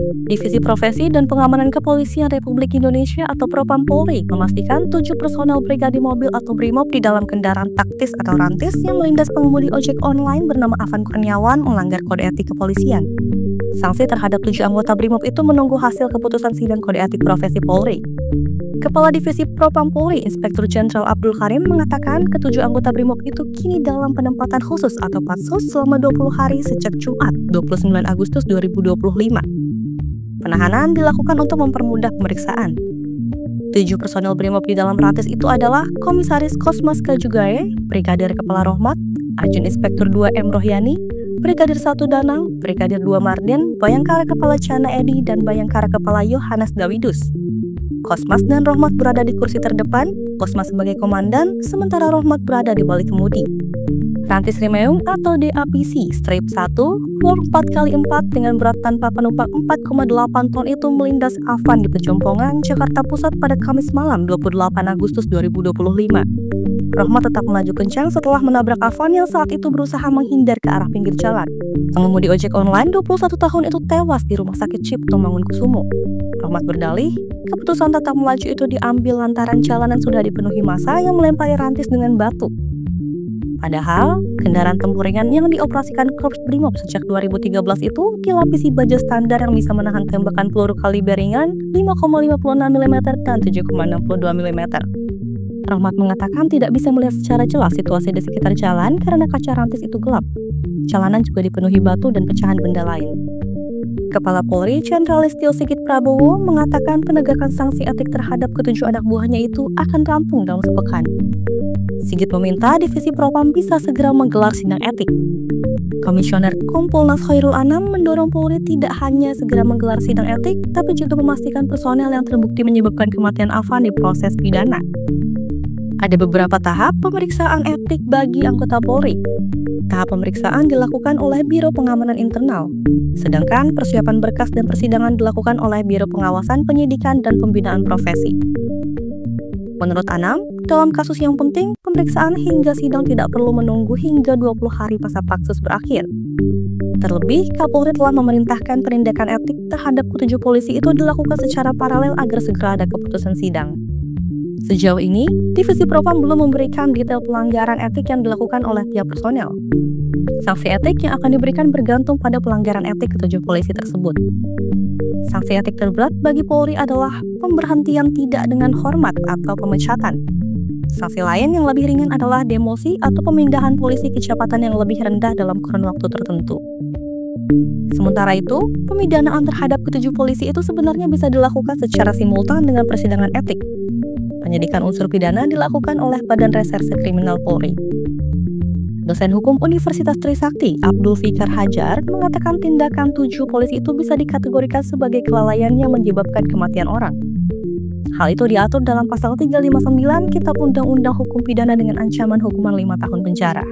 Divisi Profesi dan Pengamanan Kepolisian Republik Indonesia atau Propam Polri memastikan 7 personel brigade mobil atau BRIMOB di dalam kendaraan taktis atau rantis yang melindas pengemudi ojek online bernama Afan Kurniawan melanggar kode etik kepolisian. Sanksi terhadap 7 anggota BRIMOB itu menunggu hasil keputusan sidang kode etik profesi Polri. Kepala Divisi Propam Polri, Inspektur Jenderal Abdul Karim mengatakan ketujuh anggota BRIMOB itu kini dalam penempatan khusus atau patsus selama 20 hari sejak Jumat 29 Agustus 2025. Penahanan dilakukan untuk mempermudah pemeriksaan. 7 personel BRIMOB di dalam rantis itu adalah Komisaris Kosmas Kajugae, Brigadir Kepala Rohmat, Ajun Inspektur 2 M. Rohyani, Brigadir 1 Danang, Brigadir 2 Mardin, Bayangkara Kepala Chana Edi, dan Bayangkara Kepala Yohanes Dawidus. Kosmas dan Rohmat berada di kursi terdepan, Kosmas sebagai komandan, sementara Rohmat berada di balik kemudi. Rantis Rimeum atau DAPC Strip 1, Work 4x4 dengan berat tanpa penumpang 4,8 ton itu melindas Afan di Pejompongan, Jakarta Pusat pada Kamis malam 28 Agustus 2025. Rohmat tetap melaju kencang setelah menabrak Afan yang saat itu berusaha menghindar ke arah pinggir jalan. Pengemudi ojek online 21 tahun itu tewas di Rumah Sakit Cipto Mangunkusumo. Rohmat berdalih, keputusan tetap melaju itu diambil lantaran jalanan sudah dipenuhi massa yang melempari rantis dengan batu. Padahal, kendaraan tempur ringan yang dioperasikan Korps BRIMOB sejak 2013 itu dilapisi baja standar yang bisa menahan tembakan peluru kaliber ringan 5,56 mm dan 7,62 mm. Rohmat mengatakan tidak bisa melihat secara jelas situasi di sekitar jalan karena kaca rantis itu gelap. Jalanan juga dipenuhi batu dan pecahan benda lain. Kepala Polri Jenderal Listio Sigit Prabowo mengatakan penegakan sanksi etik terhadap ketujuh anak buahnya itu akan rampung dalam sepekan. Sigit meminta Divisi Propam bisa segera menggelar sidang etik. Komisioner Kompolnas Khairul Anam mendorong Polri tidak hanya segera menggelar sidang etik, tapi juga memastikan personel yang terbukti menyebabkan kematian Afan diproses pidana. Ada beberapa tahap pemeriksaan etik bagi anggota Polri. Tahap pemeriksaan dilakukan oleh Biro Pengamanan Internal, sedangkan persiapan berkas dan persidangan dilakukan oleh Biro Pengawasan Penyidikan dan Pembinaan Profesi. Menurut Anam, dalam kasus yang penting, pemeriksaan hingga sidang tidak perlu menunggu hingga 20 hari masa patsus berakhir. Terlebih, Kapolri telah memerintahkan penindakan etik terhadap ketujuh polisi itu dilakukan secara paralel agar segera ada keputusan sidang. Sejauh ini, Divisi Propam belum memberikan detail pelanggaran etik yang dilakukan oleh tiap personel. Sanksi etik yang akan diberikan bergantung pada pelanggaran etik ketujuh polisi tersebut. Sanksi etik terberat bagi Polri adalah pemberhentian tidak dengan hormat atau pemecatan. Sanksi lain yang lebih ringan adalah demosi atau pemindahan polisi ke jabatan yang lebih rendah dalam kurun waktu tertentu. Sementara itu, pemidanaan terhadap ketujuh polisi itu sebenarnya bisa dilakukan secara simultan dengan persidangan etik. Penyidikan unsur pidana dilakukan oleh Badan Reserse Kriminal Polri. Dosen Hukum Universitas Trisakti, Abdul Fikar Hajar, mengatakan tindakan 7 polisi itu bisa dikategorikan sebagai kelalaian yang menyebabkan kematian orang. Hal itu diatur dalam pasal 359 Kitab Undang-Undang Hukum Pidana dengan ancaman hukuman 5 tahun penjara.